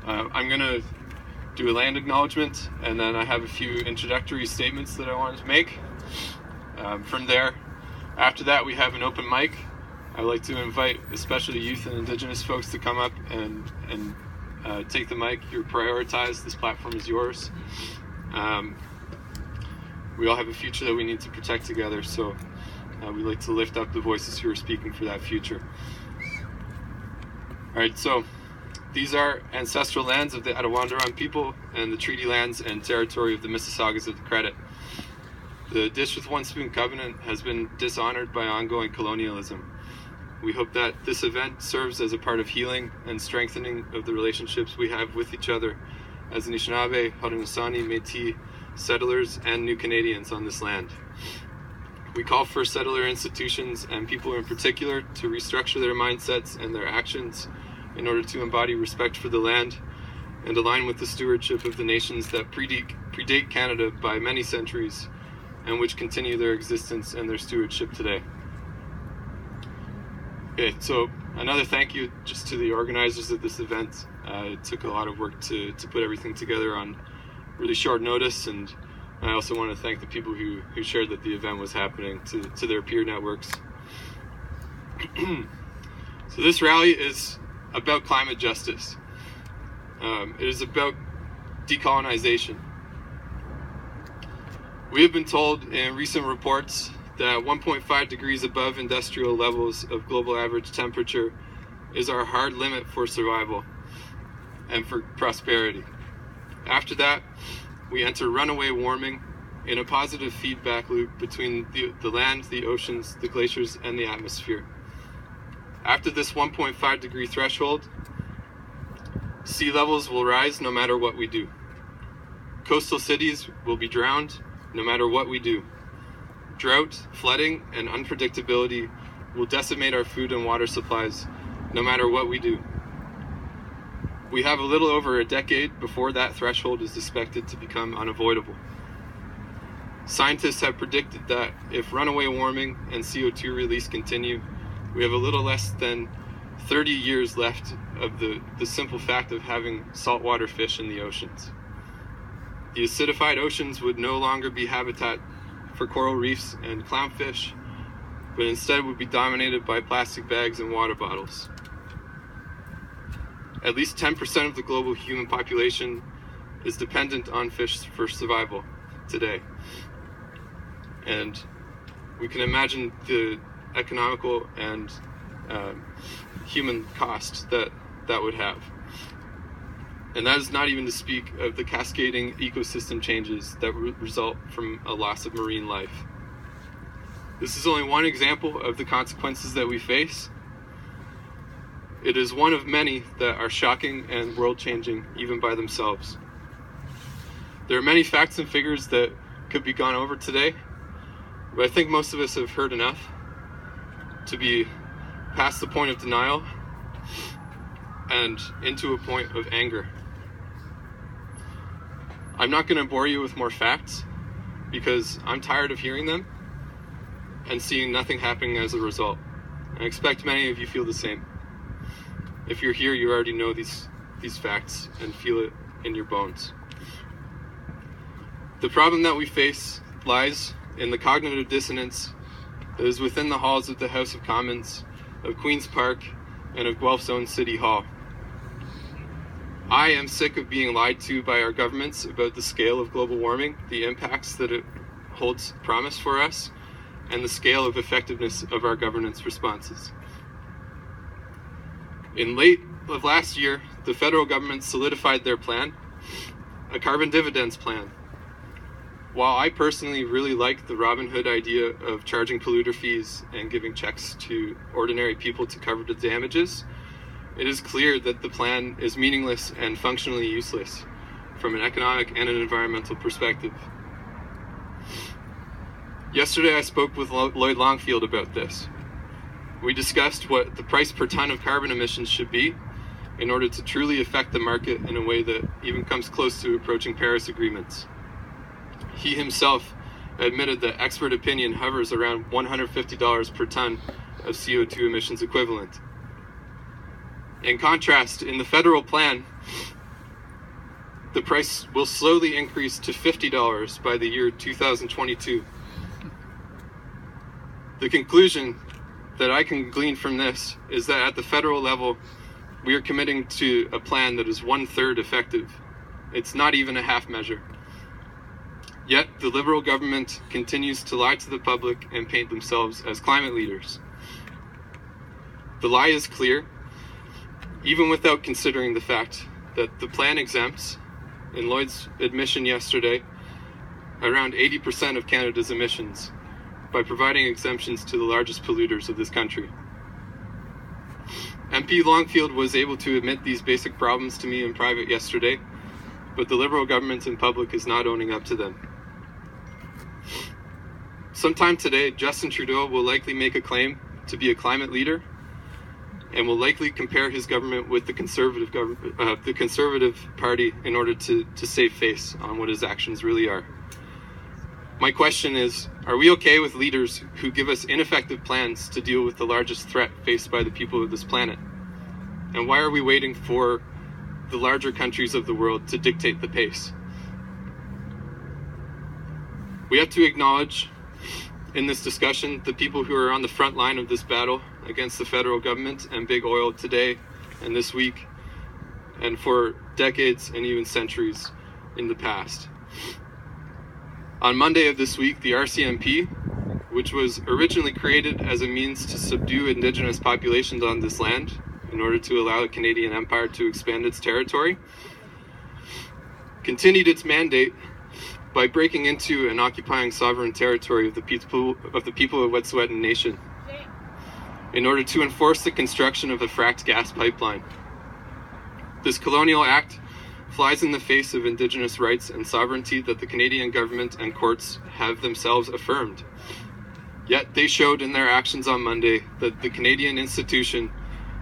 I'm going to do a land acknowledgement, and then I have a few introductory statements that I wanted to make. From there, after that, we have an open mic. I like to invite especially youth and Indigenous folks to come up and take the mic. You're prioritized. This platform is yours. We all have a future that we need to protect together, so we like to lift up the voices who are speaking for that future. All right, so these are ancestral lands of the Attawandaron people and the treaty lands and territory of the Mississaugas of the Credit. The Dish with One Spoon Covenant has been dishonored by ongoing colonialism. We hope that this event serves as a part of healing and strengthening of the relationships we have with each other as Anishinaabe, Haudenosaunee, Métis, settlers, and new Canadians on this land. We call for settler institutions and people in particular to restructure their mindsets and their actions in order to embody respect for the land and align with the stewardship of the nations that predate Canada by many centuries and which continue their existence and their stewardship today. Okay, so another thank you just to the organizers of this event. It took a lot of work to put everything together on really short notice, and I also want to thank the people who shared that the event was happening to their peer networks. So this rally is about climate justice. It is about decolonization. We have been told in recent reports that 1.5 degrees above industrial levels of global average temperature is our hard limit for survival and for prosperity. After that, we enter runaway warming in a positive feedback loop between the land, the oceans, the glaciers, and the atmosphere. After this 1.5 degree threshold, sea levels will rise no matter what we do. Coastal cities will be drowned no matter what we do. Drought, flooding, and unpredictability will decimate our food and water supplies no matter what we do. We have a little over a decade before that threshold is expected to become unavoidable. Scientists have predicted that if runaway warming and CO2 release continue, we have a little less than 30 years left of the simple fact of having saltwater fish in the oceans. The acidified oceans would no longer be habitat for coral reefs and clownfish, but instead would be dominated by plastic bags and water bottles. At least 10% of the global human population is dependent on fish for survival today. And we can imagine the economical and human cost that would have. And that is not even to speak of the cascading ecosystem changes that result from a loss of marine life. This is only one example of the consequences that we face. It is one of many that are shocking and world-changing even by themselves. There are many facts and figures that could be gone over today, but I think most of us have heard enough to be past the point of denial and into a point of anger. I'm not going to bore you with more facts because I'm tired of hearing them and seeing nothing happening as a result. I expect many of you feel the same. If you're here, you already know these facts and feel it in your bones. The problem that we face lies in the cognitive dissonance that is within the halls of the House of Commons, of Queen's Park, and of Guelph's own City Hall. I am sick of being lied to by our governments about the scale of global warming, the impacts that it holds promise for us, and the scale of effectiveness of our governance responses. In late of last year, the federal government solidified their plan, a carbon dividends plan. While I personally really like the Robin Hood idea of charging polluter fees and giving checks to ordinary people to cover the damages, it is clear that the plan is meaningless and functionally useless from an economic and an environmental perspective. Yesterday I spoke with Lloyd Longfield about this. We discussed what the price per ton of carbon emissions should be in order to truly affect the market in a way that even comes close to approaching Paris agreements. He himself admitted that expert opinion hovers around $150 per ton of CO2 emissions equivalent. In contrast, in the federal plan, the price will slowly increase to $50 by the year 2022. The conclusion that I can glean from this is that at the federal level, we are committing to a plan that is 1/3 effective. It's not even a half measure. Yet the Liberal government continues to lie to the public and paint themselves as climate leaders. The lie is clear, even without considering the fact that the plan exempts, in Lloyd's admission yesterday, around 80% of Canada's emissions by providing exemptions to the largest polluters of this country. MP Longfield was able to admit these basic problems to me in private yesterday, but the Liberal government in public is not owning up to them. Sometime today, Justin Trudeau will likely make a claim to be a climate leader and will likely compare his government with the Conservative Party in order to save face on what his actions really are. My question is, are we okay with leaders who give us ineffective plans to deal with the largest threat faced by the people of this planet? And why are we waiting for the larger countries of the world to dictate the pace? We have to acknowledge in this discussion the people who are on the front line of this battle against the federal government and big oil today and this week, and for decades and even centuries in the past. On Monday of this week, the RCMP, which was originally created as a means to subdue Indigenous populations on this land in order to allow the Canadian Empire to expand its territory, continued its mandate by breaking into and occupying sovereign territory of the people of Wet'suwet'en Nation in order to enforce the construction of a fracked gas pipeline. This colonial act flies in the face of Indigenous rights and sovereignty that the Canadian government and courts have themselves affirmed. Yet they showed in their actions on Monday that the Canadian institution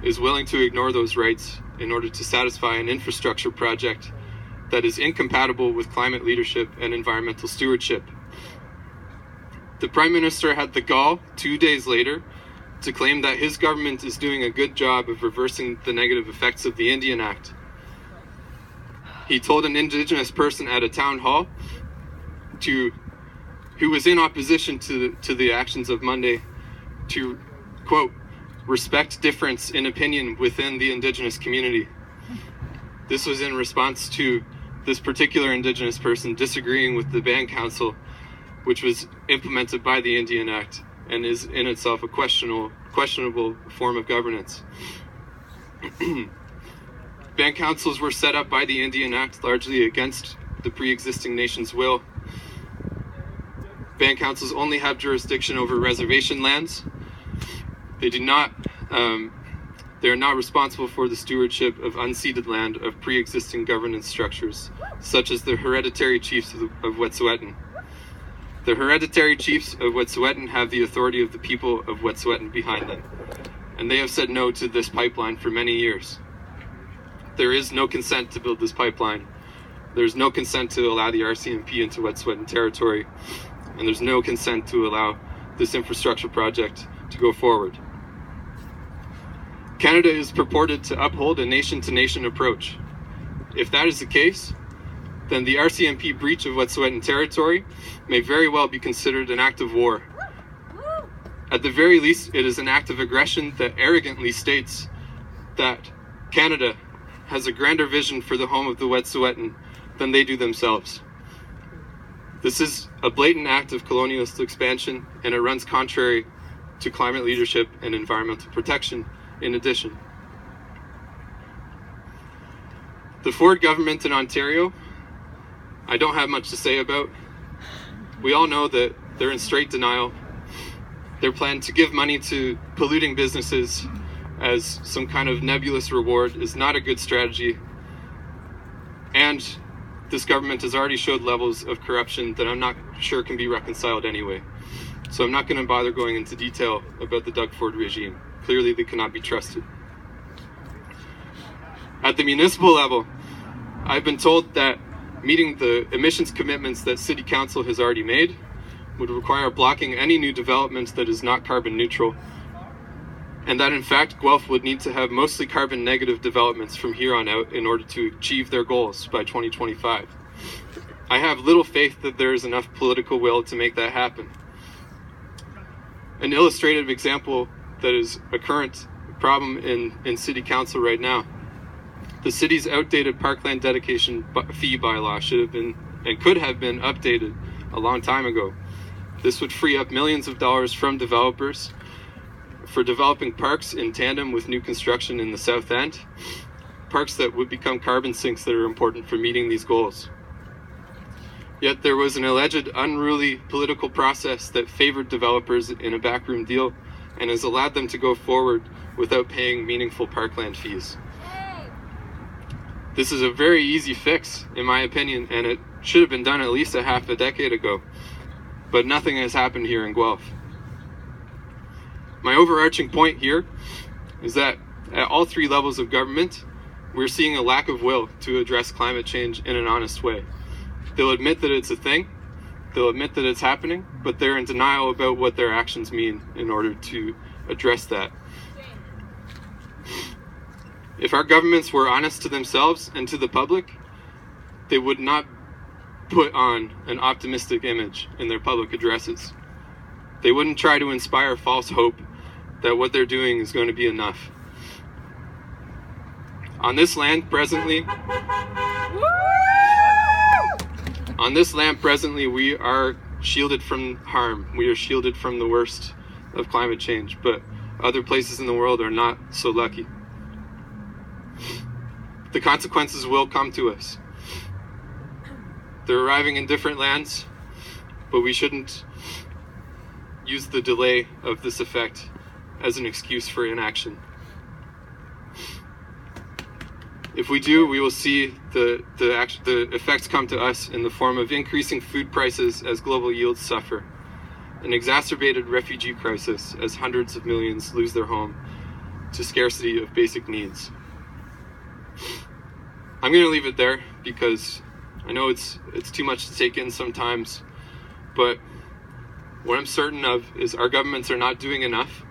is willing to ignore those rights in order to satisfy an infrastructure project that is incompatible with climate leadership and environmental stewardship. The Prime Minister had the gall 2 days later to claim that his government is doing a good job of reversing the negative effects of the Indian Act. He told an Indigenous person at a town hall who was in opposition to the actions of Monday to, quote, respect difference in opinion within the Indigenous community. This was in response to this particular Indigenous person disagreeing with the Band Council, which was implemented by the Indian Act and is in itself a questionable form of governance. Band councils were set up by the Indian Act largely against the pre-existing nation's will. Band councils only have jurisdiction over reservation lands. They are not responsible for the stewardship of unceded land of pre-existing governance structures, such as the hereditary chiefs of Wet'suwet'en. The hereditary chiefs of Wet'suwet'en have the authority of the people of Wet'suwet'en behind them, and they have said no to this pipeline for many years. There is no consent to build this pipeline. There's no consent to allow the RCMP into Wet'suwet'en territory, and there's no consent to allow this infrastructure project to go forward. Canada is purported to uphold a nation-to-nation approach. If that is the case, then the RCMP breach of Wet'suwet'en territory may very well be considered an act of war. At the very least, it is an act of aggression that arrogantly states that Canada has a grander vision for the home of the Wet'suwet'en than they do themselves. This is a blatant act of colonialist expansion, and it runs contrary to climate leadership and environmental protection in addition. The Ford government in Ontario, I don't have much to say about. We all know that they're in straight denial. Their plan to give money to polluting businesses as some kind of nebulous reward is not a good strategy. And this government has already showed levels of corruption that I'm not sure can be reconciled anyway. So I'm not going to bother going into detail about the Doug Ford regime. Clearly they cannot be trusted. At the municipal level, I've been told that meeting the emissions commitments that City Council has already made would require blocking any new development that is not carbon neutral. and that in fact Guelph would need to have mostly carbon negative developments from here on out in order to achieve their goals by 2025. I have little faith that there is enough political will to make that happen. An illustrative example that is a current problem in City Council right now. The city's outdated parkland dedication fee bylaw should have been and could have been updated a long time ago. This would free up millions of dollars from developers for developing parks in tandem with new construction in the South End, parks that would become carbon sinks that are important for meeting these goals. Yet there was an alleged unruly political process that favored developers in a backroom deal and has allowed them to go forward without paying meaningful parkland fees. This is a very easy fix, in my opinion, and it should have been done at least a half a decade ago, but nothing has happened here in Guelph. My overarching point here is that at all three levels of government, we're seeing a lack of will to address climate change in an honest way. They'll admit that it's a thing, they'll admit that it's happening, but they're in denial about what their actions mean in order to address that. If our governments were honest to themselves and to the public, they would not put on an optimistic image in their public addresses. They wouldn't try to inspire false hope that what they're doing is going to be enough. On this land presently, we are shielded from harm. We are shielded from the worst of climate change, but other places in the world are not so lucky. The consequences will come to us. They're arriving in different lands, but we shouldn't use the delay of this effect as an excuse for inaction. If we do, we will see the effects come to us in the form of increasing food prices as global yields suffer, an exacerbated refugee crisis as hundreds of millions lose their home to scarcity of basic needs. I'm going to leave it there because I know it's too much to take in sometimes, but what I'm certain of is our governments are not doing enough.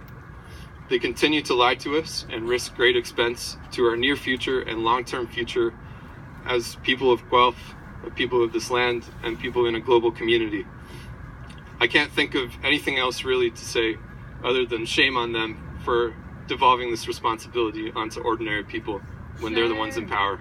They continue to lie to us and risk great expense to our near future and long-term future as people of Guelph, people of this land, and people in a global community. I can't think of anything else really to say other than shame on them for devolving this responsibility onto ordinary people when they're the ones in power.